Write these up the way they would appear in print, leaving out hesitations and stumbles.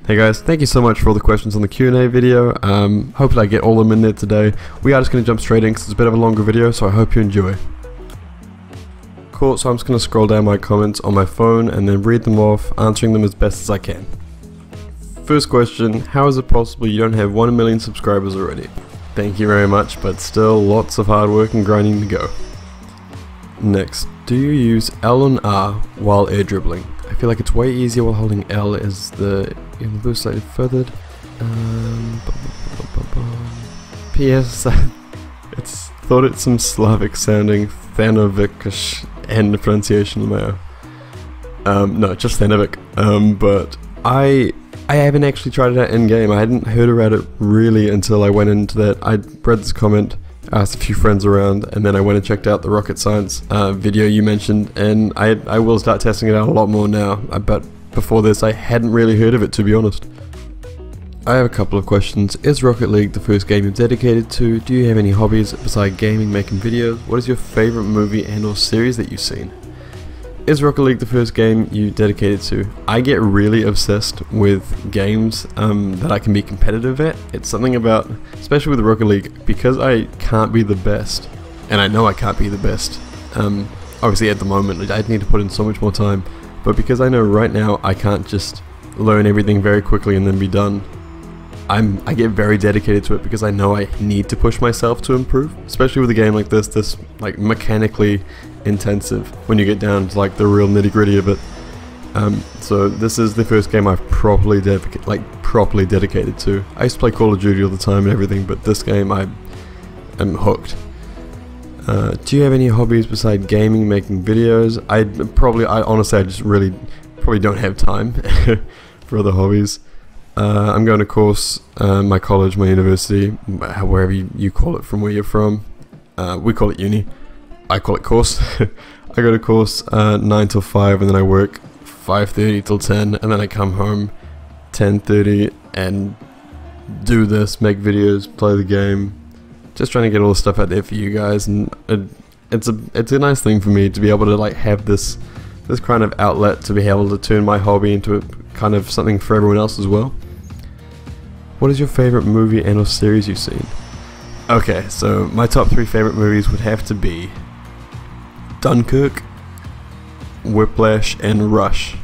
Hey guys, thank you so much for all the questions on the Q&A video. Hopefully I get all of them in there today. We are just going to jump straight in because it's a bit of a longer video, so I hope you enjoy. Cool, so I'm just going to scroll down my comments on my phone and then read them off, answering them as best as I can. First question, how is it possible you don't have 1 million subscribers already? Thank you very much, but still lots of hard work and grinding to go. Next, do you use L and R while air dribbling? I feel like it's way easier while holding L as the boost slightly furthered. P.S. thought it's some Slavic sounding Thanovic and the pronunciation no, just Thanovic. But I haven't actually tried it out in game. I hadn't heard about it really until I went into that. I read this comment, asked a few friends around, and then I went and checked out the rocket science video you mentioned, and I will start testing it out a lot more now, but before this I hadn't really heard of it, to be honest. I have a couple of questions. Is Rocket League the first game you've dedicated to? Do you have any hobbies besides gaming, making videos? What is your favourite movie and or series that you've seen? Is Rocket League the first game you dedicated to? I get really obsessed with games that I can be competitive at. It's something about, especially with Rocket League, because I can't be the best, and I know I can't be the best. Obviously at the moment I'd need to put in so much more time, but because I know right now I can't just learn everything very quickly and then be done, I get very dedicated to it because I know I need to push myself to improve, especially with a game like this like mechanically intensive when you get down to like the real nitty-gritty of it. So this is the first game I've properly dedicated to. I used to play Call of Duty all the time and everything, but this game I am hooked. Do you have any hobbies besides gaming, making videos? I honestly just really probably don't have time for other hobbies. I'm going to course, my college, my university, wherever you call it from where you're from. We call it uni. I call it course. I go to course 9 till 5, and then I work 5:30 till 10, and then I come home 10:30 and do this, make videos, play the game. Just trying to get all the stuff out there for you guys, and it's a nice thing for me to be able to like have this kind of outlet to be able to turn my hobby into a kind of something for everyone else as well. What is your favorite movie and or series you've seen? Okay, so my top 3 favorite movies would have to be Dunkirk, Whiplash, and Rush,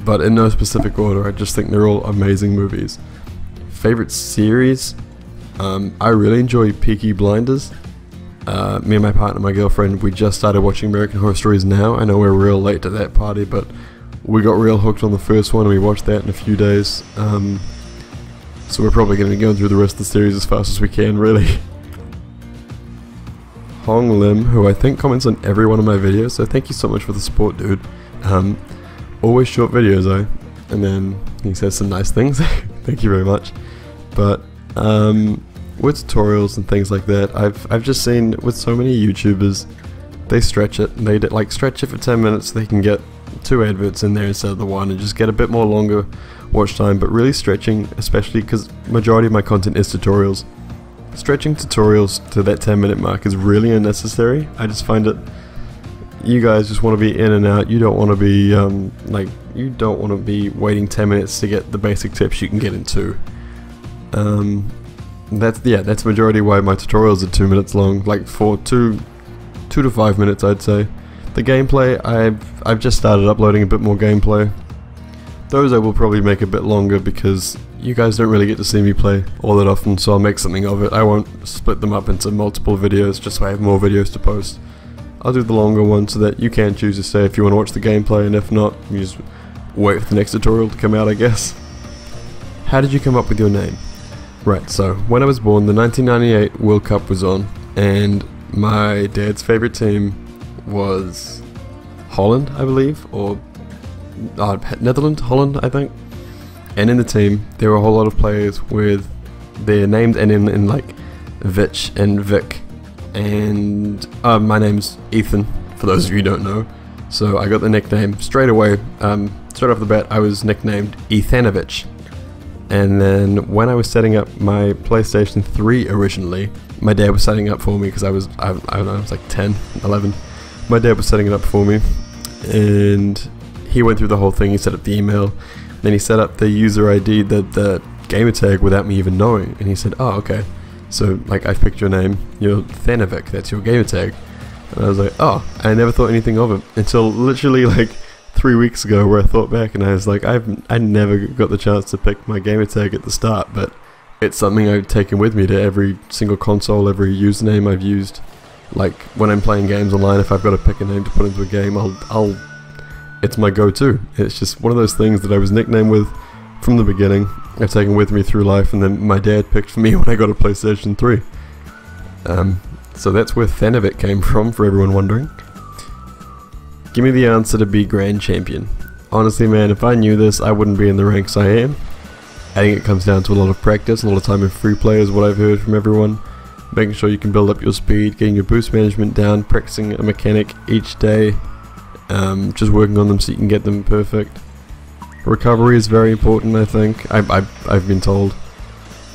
but in no specific order. I just think they're all amazing movies. Favorite series? I really enjoy Peaky Blinders. Me and my partner, my girlfriend, we just started watching American Horror Stories now. I know we're real late to that party, but we got real hooked on the first one and we watched that in a few days. So we're probably going to be going through the rest of the series as fast as we can, really. Hong Lim, who I think comments on every one of my videos, so thank you so much for the support, dude. Always short videos, and then he says some nice things. Thank you very much. But with tutorials and things like that, I've just seen with so many YouTubers, they stretch it. They stretch it for 10 minutes so they can get 2 adverts in there instead of the 1 and just get a bit more longer watch time, but really stretching, especially because majority of my content is tutorials. Stretching tutorials to that 10-minute mark is really unnecessary. I just find it, you guys just want to be in and out. You don't want to be you don't want to be waiting 10 minutes to get the basic tips you can get in 2. That's majority why my tutorials are 2 minutes long, like for 2 to 5 minutes I'd say. The gameplay, I've just started uploading a bit more gameplay. Those I will probably make a bit longer because you guys don't really get to see me play all that often, so I'll make something of it. I won't split them up into multiple videos just so I have more videos to post. I'll do the longer one so that you can choose to stay if you want to watch the gameplay, and if not, you just wait for the next tutorial to come out, I guess. How did you come up with your name? Right, so when I was born, the 1998 World Cup was on, and my dad's favourite team was Holland, I believe, or Netherlands, Holland, I think. And in the team, there were a whole lot of players with their names ending in like Vich and Vic. And my name's Ethan, for those of you who don't know. So I got the nickname straight away. Straight off the bat, I was nicknamed Thanovic. And then when I was setting up my PlayStation 3 originally, my dad was setting it up for me because I don't know, I was like 10, 11. My dad was setting it up for me, and he went through the whole thing. He set up the email. Then he set up the user ID, the gamer tag, without me even knowing, and he said, oh, okay, so like I picked your name, you're Thanovic, that's your gamer tag. And I was like, oh, I never thought anything of it until literally like 3 weeks ago, where I thought back and I was like, I never got the chance to pick my gamer tag at the start, but it's something I've taken with me to every single console, every username I've used. Like when I'm playing games online, if I've got to pick a name to put into a game, it's my go-to. It's just one of those things that I was nicknamed with from the beginning. I've taken with me through life, and then my dad picked for me when I got a PlayStation 3. So that's where Thanovic came from, for everyone wondering. Give me the answer to be Grand Champion. Honestly, man, if I knew this, I wouldn't be in the ranks I am. I think it comes down to a lot of practice, a lot of time in free play is what I've heard from everyone. Making sure you can build up your speed, getting your boost management down, practicing a mechanic each day, just working on them so you can get them perfect. Recovery is very important, I think. I've been told.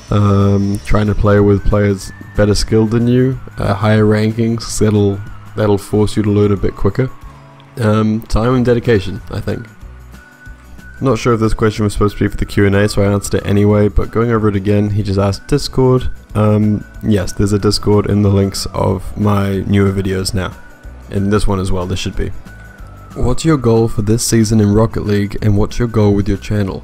Trying to play with players better skilled than you, higher rankings, that'll force you to learn a bit quicker. Time and dedication, I think. Not sure if this question was supposed to be for the Q&A, so I answered it anyway, but going over it again, he just asked Discord. Yes, there's a Discord in the links of my newer videos now. And this one as well, there should be. What's your goal for this season in Rocket League, and what's your goal with your channel?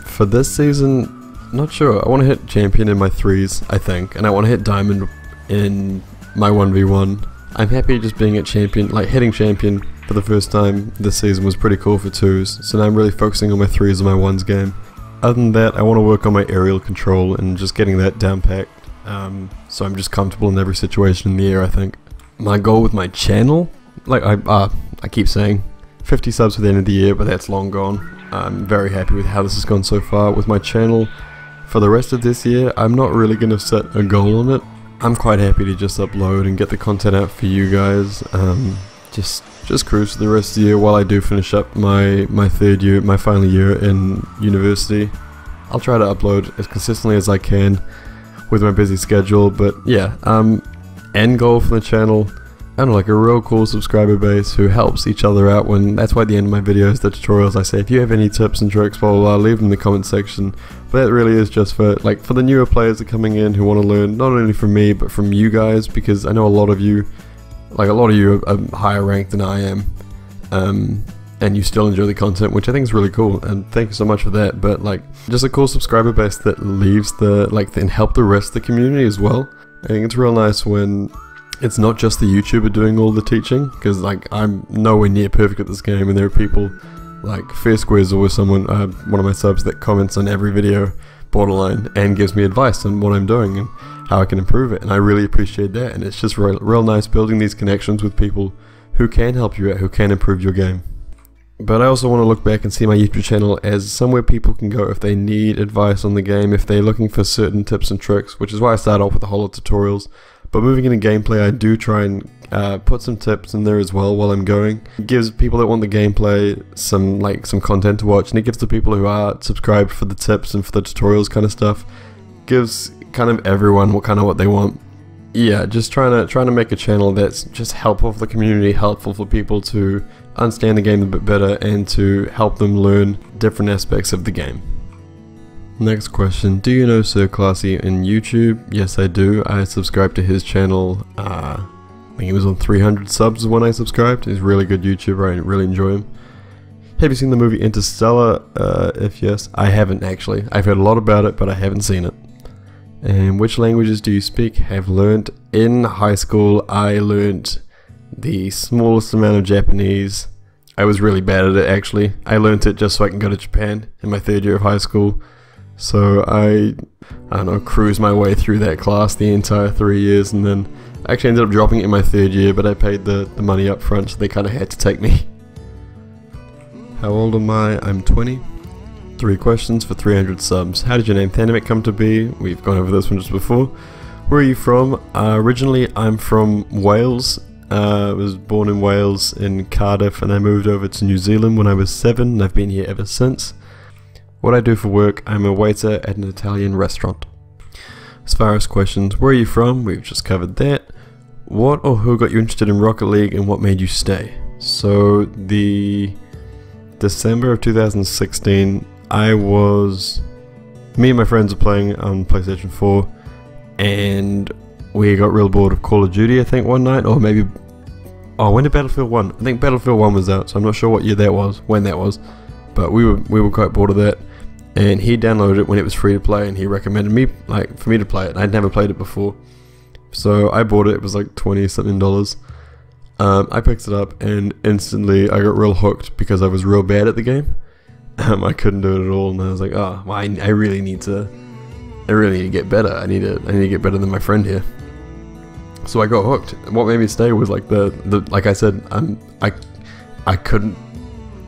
For this season, not sure. I want to hit Champion in my 3s, I think, and I want to hit Diamond in my 1v1. I'm happy just being at Champion, like hitting Champion for the first time this season was pretty cool for 2s, so now I'm really focusing on my 3s and my 1s game. Other than that, I want to work on my aerial control and just getting that down packed, so I'm just comfortable in every situation in the air, I think. My goal with my channel? Like, I keep saying 50 subs for the end of the year, but that's long gone. I'm very happy with how this has gone so far with my channel. For the rest of this year, I'm not really going to set a goal on it. I'm quite happy to just upload and get the content out for you guys. Just cruise for the rest of the year while I do finish up my final year in university. I'll try to upload as consistently as I can with my busy schedule, but yeah, end goal for the channel, I don't know, like a real cool subscriber base who helps each other out. That's why at the end of my videos, the tutorials, I say if you have any tips and tricks, blah blah blah, leave them in the comment section. But that really is just for the newer players that are coming in who want to learn not only from me but from you guys, because I know a lot of you are higher ranked than I am, and you still enjoy the content, which I think is really cool, and thank you so much for that. But just a cool subscriber base that leaves and help the rest of the community as well. I think it's real nice when it's not just the YouTuber doing all the teaching, because I'm nowhere near perfect at this game, and there are people like Fair Squares, always someone, one of my subs, that comments on every video, borderline, and gives me advice on what I'm doing and how I can improve it, and I really appreciate that. And it's just real nice building these connections with people who can help you out, who can improve your game. But I also want to look back and see my YouTube channel as somewhere people can go if they need advice on the game, if they're looking for certain tips and tricks, which is why I start off with a whole lot of tutorials. But moving into gameplay, I do try and put some tips in there as well while I'm going. It gives people that want the gameplay some content to watch, and it gives the people who are subscribed for the tips and for the tutorials kind of stuff, gives kind of everyone what they want. Yeah, just trying to make a channel that's just helpful for the community, helpful for people to understand the game a bit better, and to help them learn different aspects of the game. Next question, do you know Sir Classy in YouTube? Yes, I do. I subscribed to his channel, I think he was on 300 subs when I subscribed. He's a really good YouTuber, I really enjoy him. Have you seen the movie Interstellar? If yes, I haven't actually. I've heard a lot about it, but I haven't seen it. And which languages do you speak? Have learned in high school. I learned the smallest amount of Japanese. I was really bad at it actually. I learned it just so I can go to Japan in my 3rd year of high school. So I don't know, cruised my way through that class the entire 3 years, and then I actually ended up dropping it in my 3rd year, but I paid the money up front, so they kind of had to take me. How old am I? I'm 20. 3 questions for 300 subs. How did your name Thanovic come to be? We've gone over this one just before. Where are you from? Originally I'm from Wales. I was born in Wales, in Cardiff, and I moved over to New Zealand when I was 7, and I've been here ever since. What I do for work, I'm a waiter at an Italian restaurant. As far as questions, where are you from? We've just covered that. What or who got you interested in Rocket League, and what made you stay? So the December of 2016, me and my friends are playing on PlayStation 4, and we got real bored of Call of Duty, I think, one night, or maybe, oh, when did Battlefield 1? I think Battlefield 1 was out, so I'm not sure what year that was, when that was, but we were quite bored of that, and he downloaded it when it was free to play, and he recommended me, like, for me to play it. I'd never played it before, so I bought it. It was like $20-something. I picked it up, and instantly I got real hooked because I was real bad at the game. I couldn't do it at all, and I was like, oh, well, I really need to get better. I need to get better than my friend here. So I got hooked. And what made me stay was like like I said, I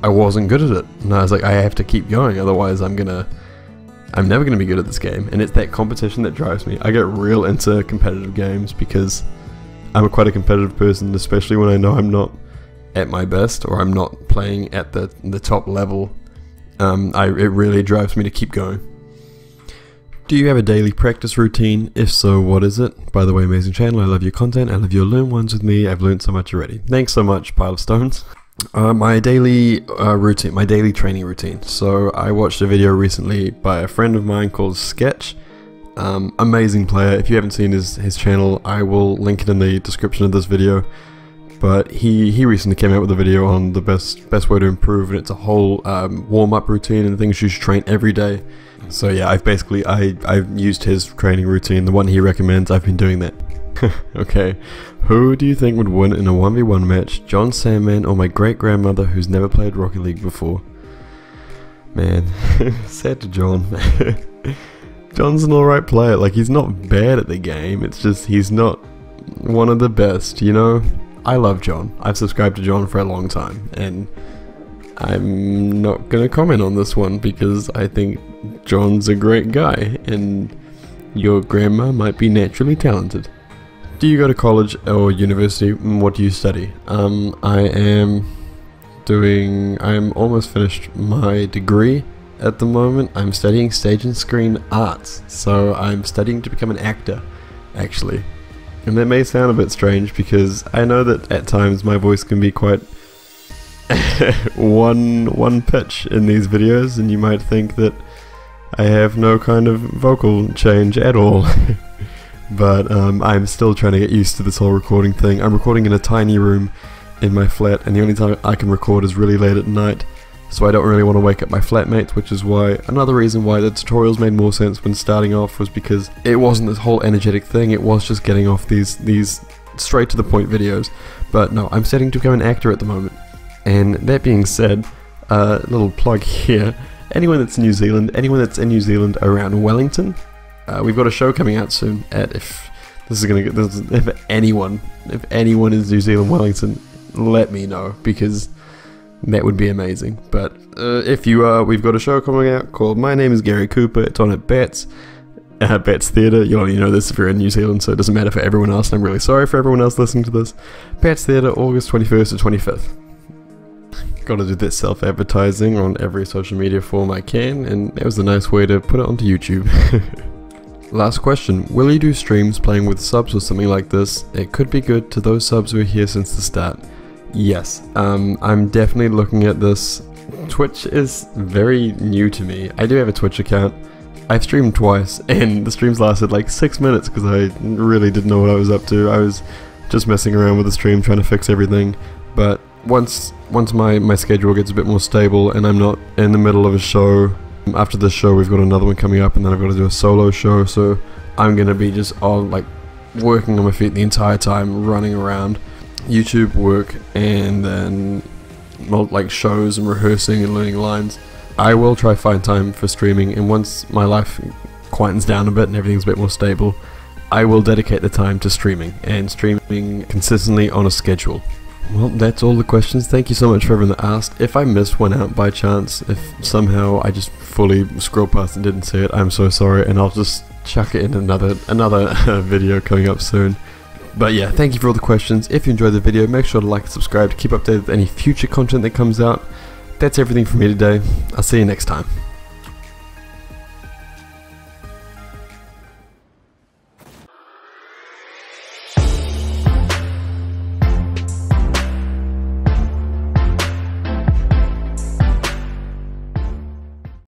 wasn't good at it, and I was like, I have to keep going, otherwise I'm never gonna be good at this game. And it's that competition that drives me. I get real into competitive games because I'm quite a competitive person, especially when I know I'm not at my best or I'm not playing at the top level. It really drives me to keep going. Do you have a daily practice routine? If so, what is it? By the way, amazing channel, I love your content, I love your learn ones with me, I've learned so much already. Thanks so much, Pile of Stones. My daily routine, my daily training routine. So I watched a video recently by a friend of mine called Sketch. Amazing player. If you haven't seen his channel, I will link it in the description of this video. But he recently came out with a video on the best way to improve, and it's a whole warm-up routine and things you should train every day. So yeah, I've used his training routine, the one he recommends. I've been doing that. Okay, who do you think would win in a 1v1 match, John Sandman or my great-grandmother who's never played Rocket League before? Man, sad to John. John's an alright player. Like, he's not bad at the game, it's just he's not one of the best, you know? I love John. I've subscribed to John for a long time, and I'm not gonna comment on this one because I think John's a great guy, and your grandma might be naturally talented. Do you go to college or university? What do you study? I'm almost finished my degree at the moment. I'm studying stage and screen arts, so I'm studying to become an actor, actually. And that may sound a bit strange because I know that at times my voice can be quite one pitch in these videos, and you might think that I have no kind of vocal change at all. But I'm still trying to get used to this whole recording thing. I'm recording in a tiny room in my flat, and the only time I can record is really late at night, so I don't really want to wake up my flatmates, which is why another reason why the tutorials made more sense when starting off was because it wasn't this whole energetic thing, it was just getting off these straight to the point videos. But no, I'm studying to become an actor at the moment. And that being said, little plug here, anyone that's in New Zealand around Wellington, we've got a show coming out soon at, if anyone is New Zealand Wellington, let me know, because that would be amazing. But if you are, we've got a show coming out called My Name is Gary Cooper. It's on at Bats Theatre. You'll only know this if you're in New Zealand, so it doesn't matter for everyone else, and I'm really sorry for everyone else listening to this. Bats Theatre, August 21st to 25th. Gotta do that self-advertising on every social media form I can, and that was a nice way to put it onto YouTube. Last question, will you do streams playing with subs or something like this? It could be good to those subs who are here since the start. Yes, I'm definitely looking at this. Twitch is very new to me. I do have a Twitch account. I've streamed twice, and the streams lasted like 6 minutes because I really didn't know what I was up to. I was just messing around with the stream, trying to fix everything. But once my schedule gets a bit more stable and I'm not in the middle of a show, after this show we've got another one coming up, and then I've got to do a solo show, so I'm gonna be just on, like, working on my feet the entire time, running around. YouTube work, and then like shows and rehearsing and learning lines. I will try find time for streaming, and once my life quietens down a bit and everything's a bit more stable, I will dedicate the time to streaming, and streaming consistently on a schedule. Well, that's all the questions. Thank you so much for everyone that asked. If I missed one out by chance, if somehow I just fully scrolled past and didn't see it, I'm so sorry, and I'll just chuck it in another video coming up soon. But yeah, thank you for all the questions. If you enjoyed the video, make sure to like and subscribe to keep updated with any future content that comes out. That's everything from me today. I'll see you next time.